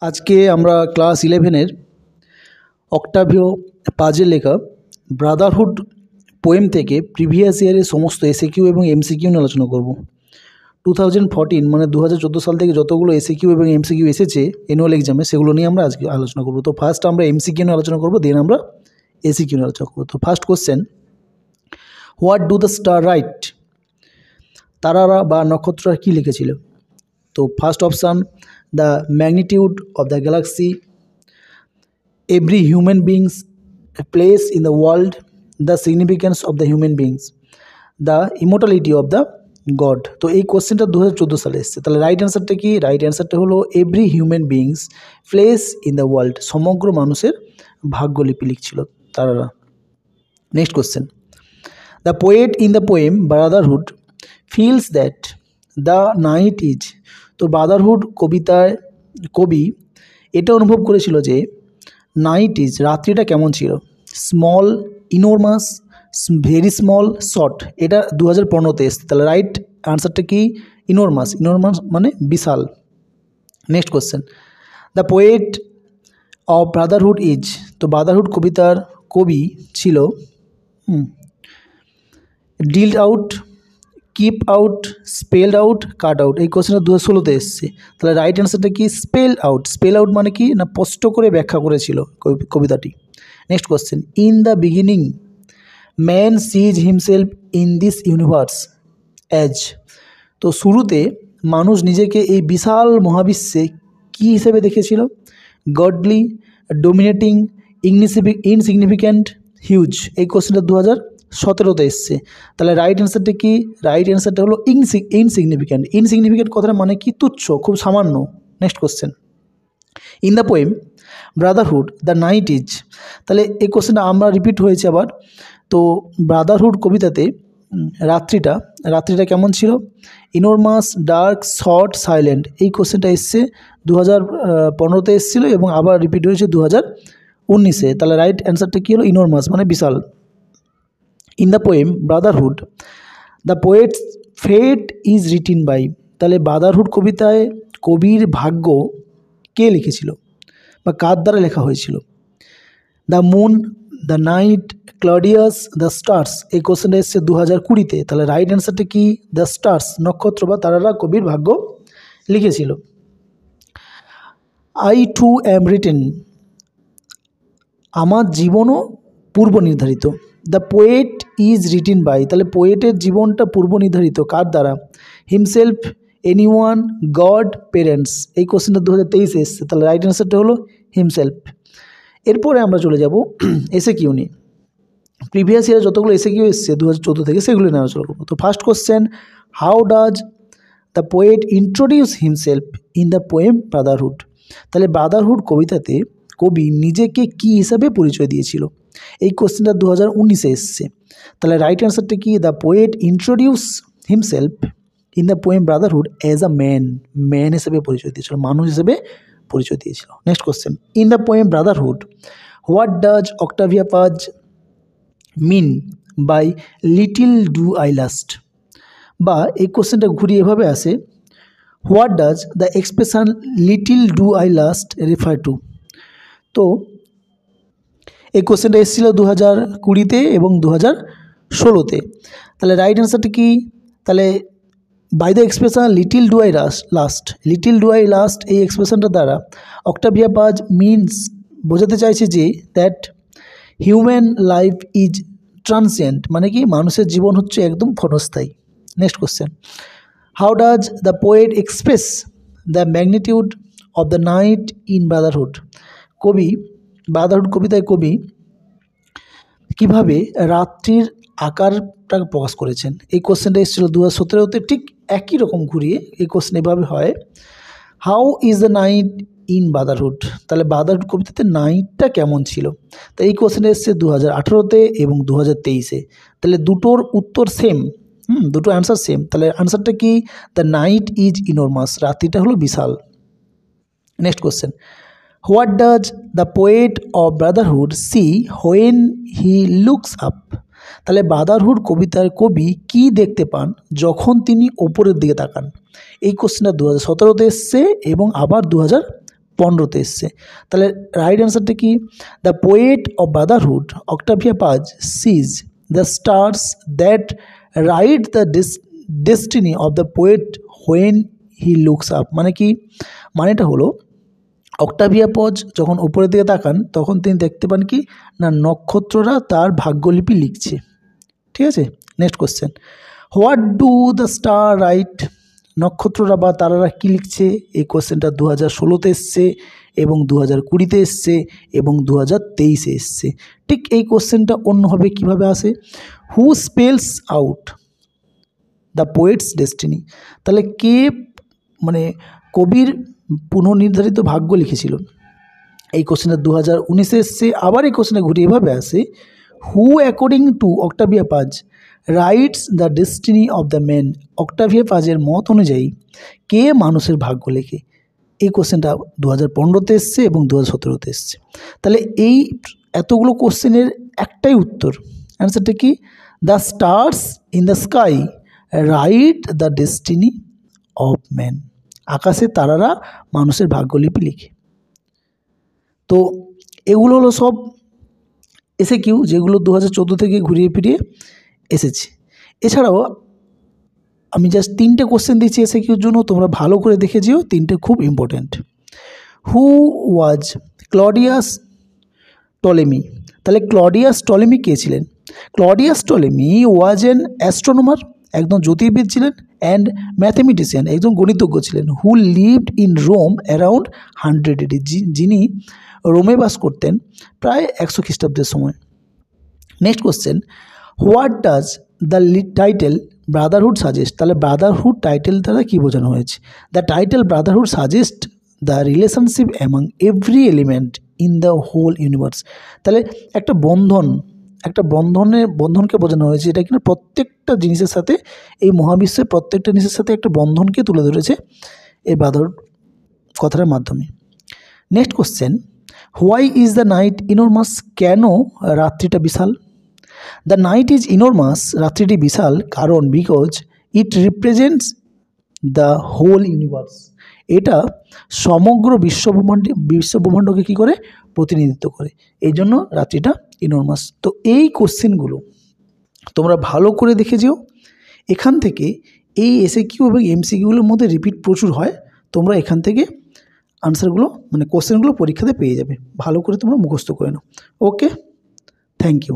আজকে আমরা class 11-এর Octavio পাজের লেখা ব্রাদারহুড পোয়েম থেকে প্রিভিয়াস ইয়ারের সমস্ত এসএকিউ এবং এমসিকিউ নিয়ে আলোচনা করব। 2014 মানে 2014 সাল থেকে যতগুলো এসএকিউ এবং এমসিকিউ এসেছে অ্যানুয়াল এক্সামে, সেগুলো নিয়ে আমরা আজকে আলোচনা করব। তো ফার্স্ট আমরা এমসিকিউ নিয়ে আলোচনা করব, দেন আমরা এসএকিউ নিয়ে আলোচনা করব। তো first question, what do the star write? তারারা বা নক্ষত্ররা কী লিখেছিল? তো first option, the magnitude of the galaxy, every human being's place in the world, the significance of the human beings, the immortality of the God। তো এই কোশ্চেনটা 2014 সালে এসেছে। তাহলে রাইট অ্যান্সারটা কি? রাইট অ্যান্সারটা হলো every human beings places in the world, সমগ্র মানুষের ভাগ্যলিপি লিখছিল তারারা। Next question, the poet in the poem brotherhood feels that the night is. তো ব্রাদারহুড কবিতায় কবি এটা অনুভব করেছিল যে নাইট ইজ, রাত্রিটা কেমন ছিল। Small, enormous, very small, short. এটা 2015-তে এসছে। তাহলে রাইট আনসারটা কি? ইনোরমাস। ইনোরমাস মানে বিশাল। Next question, the poet of brotherhood is. তো ব্রাদারহুড কবিতার কবি ছিল dealt out, keep out, spelled out, cut out. এই কোশ্চেনটা 2016-তে এসছে। তাহলে রাইট অ্যান্সারটা কি? Spell out. স্পেল আউট মানে কি না, স্পষ্ট করে ব্যাখ্যা করেছিল কবিতাটি। Next question, in the beginning man sees himself in this universe as. তো শুরুতে মানুষ নিজেকে এই বিশাল মহাবিশ্বে কী হিসেবে দেখেছিল? Godly, dominating, insignificant, huge. এই কোশ্চেনটা 2017-তে এসছে। তাহলে রাইট অ্যান্সারটা কি? রাইট অ্যান্সারটা হলো ইনসিগনিফিক্যান্ট। ইনসিগনিফিক্যান্ট কথাটা মানে কি? তুচ্ছ, খুব সামান্য। Next question, in the poem brotherhood the night is. তাহলে এই কোশ্চেনটা আমরা রিপিট হয়েছে আবার। তো ব্রাদারহুড কবিতাতে রাত্রিটা কেমন ছিল? ইনোরমাস, ডার্ক, শর্ট, সাইলেন্ট। এই কোশ্চেনটা এসছে 2015-তে এসেছিলো এবং আবার রিপিট হয়েছে 2019-এ। তাহলে রাইট অ্যান্সারটা কী হলো? ইনোরমাস মানে বিশাল। In the poem brotherhood the poet's fate is written by. তাহলে ব্রাদারহুড কবিতায় কবির ভাগ্য কে লিখেছিল বা কার দ্বারা লেখা হয়েছিল? The moon, the night, Claudius, the stars. এই কোশ্চেনটা এসছে 2020-তে। তাহলে রাইট অ্যান্সারটা কি? দ্য স্টার্স, নক্ষত্র বা তারারা কবির ভাগ্য লিখেছিল। আই টু অ্যাম রিটেন, আমার জীবনও পূর্ব নির্ধারিত। The poet is written by. তাহলে পোয়েটের জীবনটা পূর্ব নির্ধারিত কার দ্বারা? Himself, anyone, god, parents. এই কোশ্চেনটা 2023-এ এসছে। তাহলে রাইট অ্যান্সারটা হলো হিমসেলফ। এরপরে আমরা চলে যাব এসএকিউ নিয়ে। প্রিভিয়াস ইয়ারে যতগুলো এসএকিউ এসছে 2014 থেকে, সেগুলো নিয়ে আলোচনা করবো। তো first question, how does the poet introduce himself in the poem Brotherhood? তাহলে ব্রাদারহুড কবিতাতে কবি নিজেকে কি হিসাবে পরিচয় দিয়েছিল? এই কোশ্চেনটা 2019-এ এসছে। তাহলে রাইট অ্যান্সারটা কি? The poet introduce himself in the poem brotherhood as a man হিসেবে পরিচয় দিয়েছিল, মানুষ হিসেবে পরিচয় দিয়েছিল। Next question, in the poem brotherhood what does Octavio Paz mean by little do I last? বা এই কোশ্চেনটা ঘুরিয়ে এভাবে আসে, what does the expression little do I last refer to? তো এই কোশ্চেনটা এসেছিলো 2020-তে এবং 2016-তে। তাহলে রাইট অ্যান্সারটা কি? তাহলে by the expression little do I last, little do I last এই এক্সপ্রেশনটা দ্বারা অক্টাভিয়া পাজ মিনস বোঝাতে চাইছে যে that human life is transient, মানে কি মানুষের জীবন হচ্ছে একদম ক্ষণস্থায়ী। Next question, how does the poet express the magnitude of the night in brotherhood? Brotherhood কবিতায় কবি কীভাবে রাত্রির আকারটা প্রকাশ করেছেন? এই কোশ্চেনটা এসেছিলো 2017-তে, ঠিক একই রকম ঘুরিয়ে এই কোশ্চেন এভাবে হয়, how is the night in Brotherhood? তাহলে ব্রাদারহুড কবিতাতে নাইটটা কেমন ছিল? তো এই কোশ্চেনটা এসছে 2018-তে এবং 2023-এ। তাহলে দুটোর উত্তর সেম, দুটো অ্যান্সার সেম। তাহলে অ্যান্সারটা কি? দ্য নাইট ইজ ইনোরমাস, রাত্রিটা হলো বিশাল। Next question, what does the poet of brotherhood see when he looks up? তাহলে ব্রাদারহুড কবিতার কবি কি দেখতে পান যখন তিনি ওপরের দিকে তাকান? এই কোশ্চেনটা 2017-তে এসছে এবং আবার 15তে এসছে। তাহলে রাইট অ্যান্সারটা কি? The poet of brotherhood Octavio Paz sees the stars that write the destiny of the poet when he looks up. মানে কি? মানেটা হলো অক্টাভিয়া পজ যখন উপরের দিকে তাকান তখন তিনি দেখতে পান কি না নক্ষত্ররা তার ভাগ্যলিপি লিখছে। ঠিক আছে, next question, what do the star right? নক্ষত্ররা বা তারারা কী লিখছে? এই কোশ্চেনটা 2016-তে এসছে এবং 2020-তে এসছে এবং 2023-এ এসছে। ঠিক এই কোশ্চেনটা অন্যভাবে কীভাবে আসে? Who spells out the poet's destiny? তাহলে কে মানে কবির পুনর্নির্ধারিত ভাগ্য লিখেছিল? এই কোশ্চেনটা 2019-এ এসছে। আবার এই কোশ্চেনটা ঘুরে এভাবে আসে, who according to Octavia Paz writes the destiny of the man? Octavia পাজের মত অনুযায়ী কে মানুষের ভাগ্য লেখে? এই কোশ্চেনটা 2015-তে এসছে এবং 2017-তে এসছে। তাহলে এই এতগুলো কোশ্চেনের একটাই উত্তর, অ্যান্সারটা কি? The stars in the sky right the destiny of man. আকাশে তারারা মানুষের ভাগ্যলিপি লিখে। তো এগুলো হলো সব এসএকিউ যেগুলো 2014 থেকে ঘুরিয়ে ফিরিয়ে এসেছে। এছাড়াও আমি জাস্ট 3টে কোশ্চেন দিচ্ছি এসএকিউর জন্য, তোমরা ভালো করে দেখে যেও, 3টে খুব important. Who was Claudius Ptolemy? তাহলে ক্লডিয়াস টলেমি কে ছিলেন? Claudius Ptolemy was an astronomer, একজন জ্যোতির্বিদ ছিলেন, অ্যান্ড ম্যাথমেটিশিয়ান, একজন গণিতজ্ঞ ছিলেন, who lived in Rome around 100 AD, যিনি রোমে বাস করতেন প্রায় 100 খ্রিস্টাব্দের সময়। Next question, what does the title brotherhood suggest? তাহলে ব্রাদারহুড টাইটেল দ্বারা কী বোঝানো হয়েছে? The title brotherhood suggest the relationship among every element in the whole universe. তাহলে একটা বন্ধনকে বোঝানো হয়েছে, এটা কিনা প্রত্যেকটা জিনিসের সাথে, এই মহাবিশ্বের প্রত্যেকটা জিনিসের সাথে একটা বন্ধনকে তুলে ধরেছে এই ব্রাদারহুড কথাটার মাধ্যমে। Next question, why is the night enormous? কেন রাত্রিটা বিশাল? দ্য নাইট ইজ ইনরমাস, রাত্রিটি বিশাল কারণ because it represents the whole universe, এটা সমগ্র বিশ্বব্রহ্মাণ্ডকে কী করে? প্রতিনিধিত্ব করে, এই জন্য রাত্রিটা ইনরমাস। তো এই কোশ্চেনগুলো তোমরা ভালো করে দেখে যেও। এখান থেকে এই এসএকিউ এবং এমসিকিউগুলোর মধ্যে রিপিট প্রচুর হয়, তোমরা এখান থেকে আনসারগুলো কোশ্চেনগুলো পরীক্ষাতে পেয়ে যাবে। ভালো করে তোমরা মুখস্থ করে নাও। ওকে, থ্যাংক ইউ।